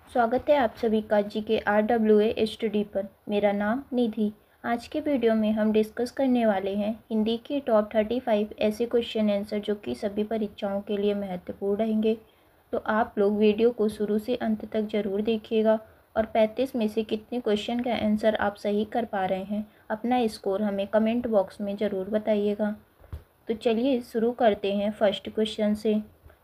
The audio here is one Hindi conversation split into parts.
स्वागत है आप सभी का जीके RWA स्टडी पर। मेरा नाम निधि। आज के वीडियो में हम डिस्कस करने वाले हैं हिंदी के टॉप 35 ऐसे क्वेश्चन आंसर जो कि सभी परीक्षाओं के लिए महत्वपूर्ण रहेंगे। तो आप लोग वीडियो को शुरू से अंत तक ज़रूर देखिएगा और 35 में से कितने क्वेश्चन का आंसर आप सही कर पा रहे हैं, अपना स्कोर हमें कमेंट बॉक्स में ज़रूर बताइएगा। तो चलिए शुरू करते हैं फर्स्ट क्वेश्चन से।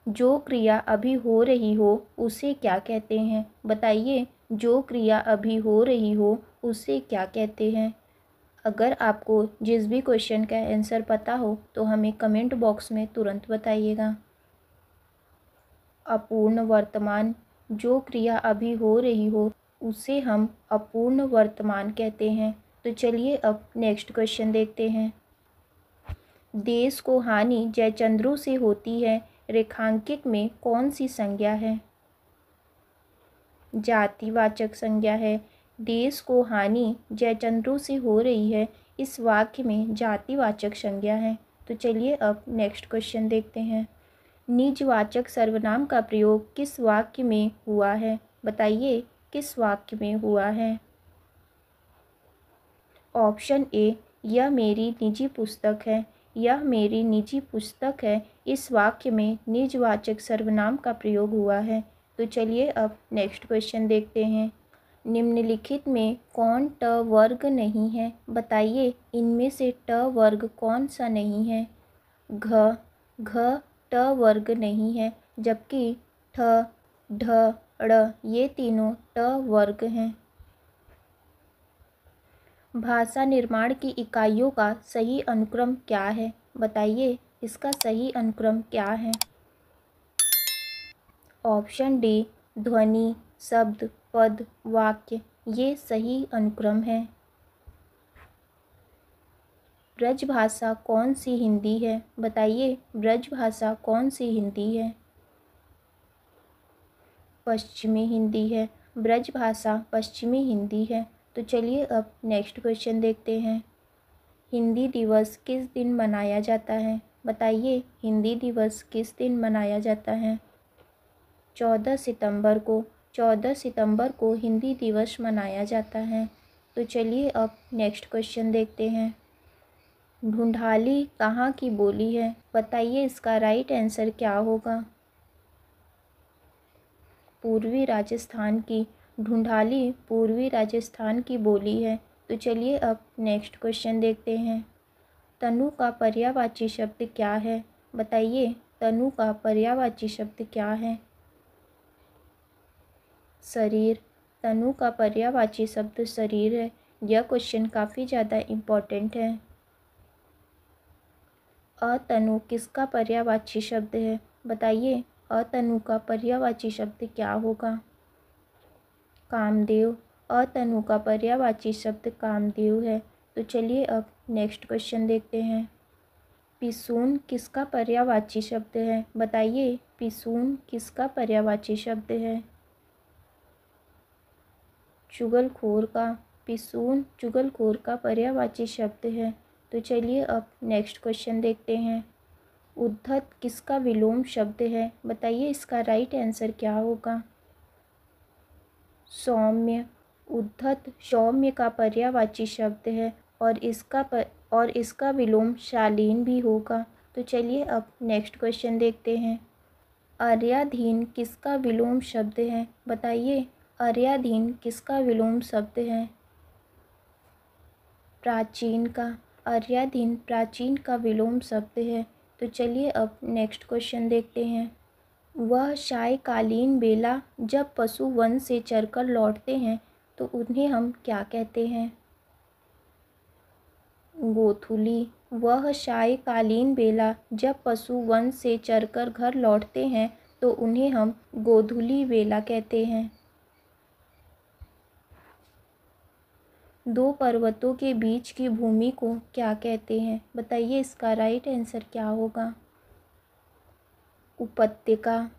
जो क्रिया अभी हो रही हो उसे क्या कहते हैं? बताइए, जो क्रिया अभी हो रही हो उसे क्या कहते हैं? अगर आपको जिस भी क्वेश्चन का आंसर पता हो तो हमें कमेंट बॉक्स में तुरंत बताइएगा। अपूर्ण वर्तमान। जो क्रिया अभी हो रही हो उसे हम अपूर्ण वर्तमान कहते हैं। तो चलिए अब नेक्स्ट क्वेश्चन देखते हैं। देश को हानि जयचंद्रों से होती है, रेखांकित में कौन सी संज्ञा है? जातिवाचक संज्ञा है। देश को हानि जयचंद्रों से हो रही है, इस वाक्य में जातिवाचक संज्ञा है। तो चलिए अब नेक्स्ट क्वेश्चन देखते हैं। निजवाचक सर्वनाम का प्रयोग किस वाक्य में हुआ है? बताइए, किस वाक्य में हुआ है? ऑप्शन ए, यह मेरी निजी पुस्तक है। यह मेरी निजी पुस्तक है, इस वाक्य में निजवाचक सर्वनाम का प्रयोग हुआ है। तो चलिए अब नेक्स्ट क्वेश्चन देखते हैं। निम्नलिखित में कौन ट वर्ग नहीं है? बताइए, इनमें से ट वर्ग कौन सा नहीं है? घ ट वर्ग नहीं है, जबकि ठ, ढ, ड़ ये तीनों ट वर्ग हैं। भाषा निर्माण की इकाइयों का सही अनुक्रम क्या है? बताइए, इसका सही अनुक्रम क्या है? ऑप्शन डी, ध्वनि, शब्द, पद, वाक्य ये सही अनुक्रम है। ब्रजभाषा कौन सी हिंदी है? बताइए, ब्रजभाषा कौन सी हिंदी है? पश्चिमी हिंदी है। ब्रजभाषा पश्चिमी हिंदी है। तो चलिए अब नेक्स्ट क्वेश्चन देखते हैं। हिंदी दिवस किस दिन मनाया जाता है? बताइए, हिंदी दिवस किस दिन मनाया जाता है? 14 सितंबर को। 14 सितंबर को हिंदी दिवस मनाया जाता है। तो चलिए अब नेक्स्ट क्वेश्चन देखते हैं। ढूंढाली कहाँ की बोली है? बताइए, इसका राइट आंसर क्या होगा? पूर्वी राजस्थान की। ढूंढाली पूर्वी राजस्थान की बोली है। तो चलिए अब नेक्स्ट क्वेश्चन देखते हैं। तनु का पर्यायवाची शब्द क्या है? बताइए, तनु का पर्यायवाची शब्द क्या है? शरीर। तनु का पर्यायवाची शब्द शरीर है। यह क्वेश्चन काफ़ी ज़्यादा इम्पोर्टेंट है। अतनु किसका पर्यायवाची शब्द है? बताइए, अतनु का पर्यायवाची शब्द क्या होगा? कामदेव। अतनु का पर्यायवाची शब्द कामदेव है। तो चलिए अब नेक्स्ट क्वेश्चन देखते हैं। पिसून किसका पर्यायवाची शब्द है? बताइए, पिसून किसका पर्यायवाची शब्द है? चुगलखोर का। पिसून चुगलखोर का पर्यायवाची शब्द है। तो चलिए अब नेक्स्ट क्वेश्चन देखते हैं। उद्धत किसका विलोम शब्द है? बताइए, इसका राइट आंसर क्या होगा? सौम्य। उद्धत सौम्य का पर्यायवाची शब्द है और इसका विलोम शालीन भी होगा। तो चलिए अब नेक्स्ट क्वेश्चन देखते हैं। अर्याधीन किसका विलोम शब्द है? बताइए, अर्याधीन किसका विलोम शब्द है? प्राचीन का। अर्याधीन प्राचीन का विलोम शब्द है। तो चलिए अब नेक्स्ट क्वेश्चन देखते हैं। वह सायकालीन बेला जब पशु वन से चरकर लौटते हैं तो उन्हें हम क्या कहते हैं? गोधूली। वह सायकालीन बेला जब पशु वन से चरकर घर लौटते हैं तो उन्हें हम गोधूली बेला कहते हैं। दो पर्वतों के बीच की भूमि को क्या कहते हैं? बताइए, इसका राइट आंसर क्या होगा? उपत्यका।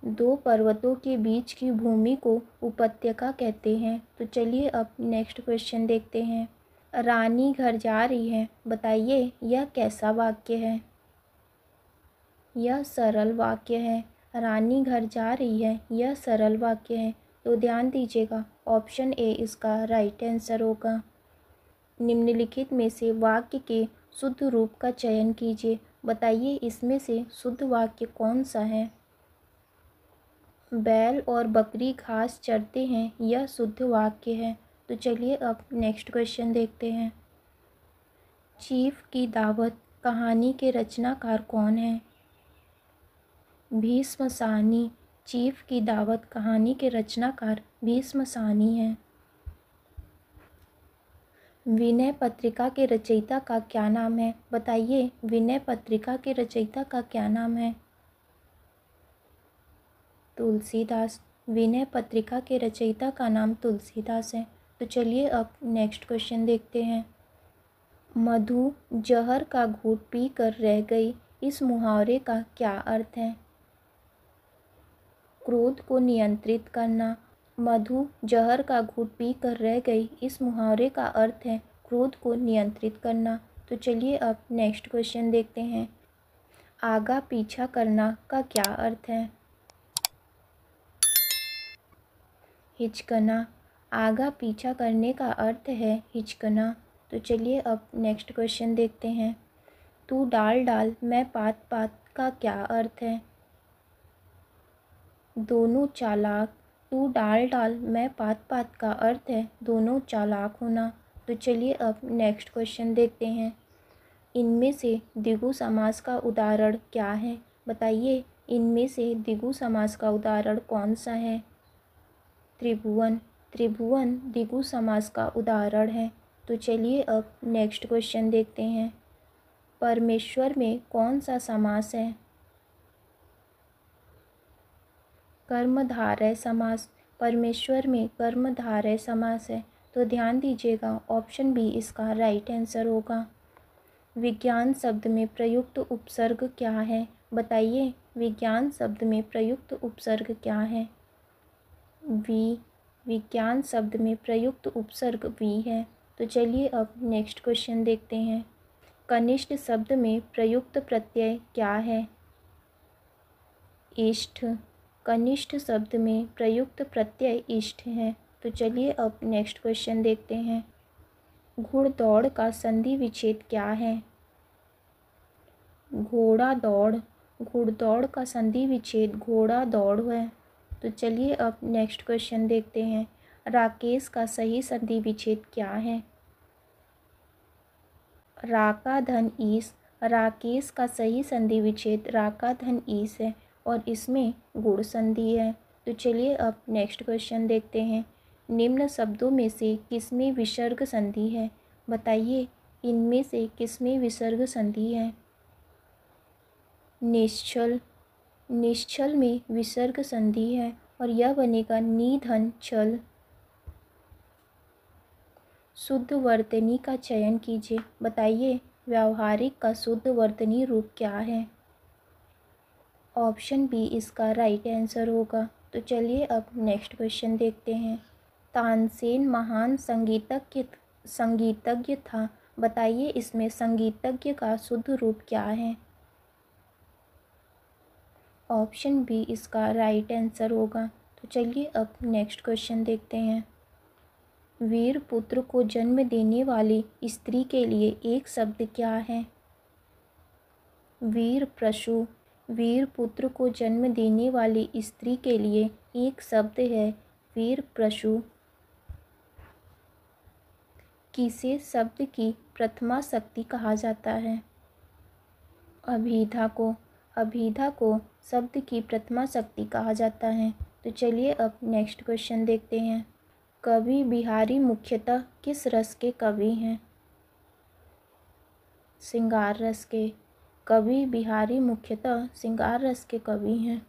दो पर्वतों के बीच की भूमि को उपत्यका कहते हैं। तो चलिए अब नेक्स्ट क्वेश्चन देखते हैं। रानी घर जा रही है। बताइए, यह कैसा वाक्य है? यह सरल वाक्य है। रानी घर जा रही है, यह सरल वाक्य है। तो ध्यान दीजिएगा, ऑप्शन ए इसका राइट आंसर होगा। निम्नलिखित में से वाक्य के शुद्ध रूप का चयन कीजिए। बताइए इसमें से शुद्ध वाक्य कौन सा है। बैल और बकरी घास चरते हैं, यह शुद्ध वाक्य है। तो चलिए अब नेक्स्ट क्वेश्चन देखते हैं। चीफ की दावत कहानी के रचनाकार कौन है। भीष्म साहनी। चीफ की दावत कहानी के रचनाकार भीष्म साहनी हैं। विनय पत्रिका के रचयिता का क्या नाम है। बताइए विनय पत्रिका के रचयिता का क्या नाम है। तुलसीदास। विनय पत्रिका के रचयिता का नाम तुलसीदास है। तो चलिए अब नेक्स्ट क्वेश्चन देखते हैं। मधु जहर का घूंट पी कर रह गई, इस मुहावरे का क्या अर्थ है। क्रोध को नियंत्रित करना। मधु जहर का घूंट पी कर रह गई, इस मुहावरे का अर्थ है क्रोध को नियंत्रित करना। तो चलिए अब नेक्स्ट क्वेश्चन देखते हैं। आगा पीछा करना का क्या अर्थ है। हिचकना। आगा पीछा करने का अर्थ है हिचकना। तो चलिए अब नेक्स्ट क्वेश्चन देखते हैं। तू डाल डाल मैं पात पात का क्या अर्थ है। दोनों चालाक। तू डाल डाल मैं पात पात का अर्थ है दोनों चालाक होना। तो चलिए अब नेक्स्ट क्वेश्चन देखते हैं। इनमें से द्विगु समास का उदाहरण क्या है। बताइए इनमें से द्विगु समास का उदाहरण कौन सा है। त्रिभुवन। त्रिभुवन द्विगु समास का उदाहरण है। तो चलिए अब नेक्स्ट क्वेश्चन देखते हैं। परमेश्वर में कौन सा समास है। कर्मधारय समास। परमेश्वर में कर्मधारय समास है। तो ध्यान दीजिएगा, ऑप्शन बी इसका राइट आंसर होगा। विज्ञान शब्द में प्रयुक्त उपसर्ग क्या है। बताइए विज्ञान शब्द में प्रयुक्त उपसर्ग क्या है। वी। विज्ञान शब्द में प्रयुक्त उपसर्ग वी है। तो चलिए अब नेक्स्ट क्वेश्चन देखते हैं। कनिष्ठ शब्द में प्रयुक्त प्रत्यय क्या है। इष्ट। कनिष्ठ शब्द में प्रयुक्त प्रत्यय इष्ट है। तो चलिए अब नेक्स्ट क्वेश्चन देखते हैं। घुड़दौड़ का संधि विच्छेद क्या है। घोड़ा दौड़। घुड़दौड़ का संधि विच्छेद घोड़ा दौड़ है। तो चलिए अब नेक्स्ट क्वेश्चन देखते हैं। राकेश का सही संधि विच्छेद क्या है। राका धन ईस। राकेश का सही संधि विच्छेद राका धन ईस है और इसमें गुण संधि है। तो चलिए अब नेक्स्ट क्वेश्चन देखते हैं। निम्न शब्दों में से किसमें विसर्ग संधि है। बताइए इनमें से किसमें विसर्ग संधि है। निश्चल। निश्चल में विसर्ग संधि है और यह बनेगा निधन छल। शुद्ध वर्तनी का चयन कीजिए। बताइए व्यावहारिक का शुद्ध वर्तनी रूप क्या है। ऑप्शन बी इसका राइट आंसर होगा। तो चलिए अब नेक्स्ट क्वेश्चन देखते हैं। तानसेन महान संगीतज्ञ था। बताइए इसमें संगीतज्ञ का शुद्ध रूप क्या है। ऑप्शन बी इसका राइट आंसर होगा। तो चलिए अब नेक्स्ट क्वेश्चन देखते हैं। वीर पुत्र को जन्म देने वाली स्त्री के लिए एक शब्द क्या है। वीर प्रसू। वीर पुत्र को जन्म देने वाली स्त्री के लिए एक शब्द है वीर प्रसू। किसे शब्द की प्रथमा शक्ति कहा जाता है। अभिधा को। अभिधा को शब्द की प्रथमा शक्ति कहा जाता है। तो चलिए अब नेक्स्ट क्वेश्चन देखते हैं। कवि बिहारी मुख्यतः किस रस के कवि हैं। श्रृंगार रस के। कवि बिहारी मुख्यतः श्रृंगार रस के कवि हैं।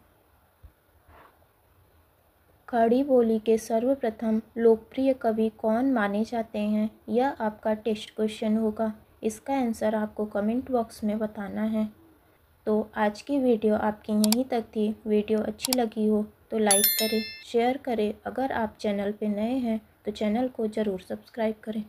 खड़ी बोली के सर्वप्रथम लोकप्रिय कवि कौन माने जाते हैं। यह आपका टेस्ट क्वेश्चन होगा। इसका आंसर आपको कमेंट बॉक्स में बताना है। तो आज की वीडियो आपकी यहीं तक थी। वीडियो अच्छी लगी हो तो लाइक करें, शेयर करें। अगर आप चैनल पे नए हैं तो चैनल को ज़रूर सब्सक्राइब करें।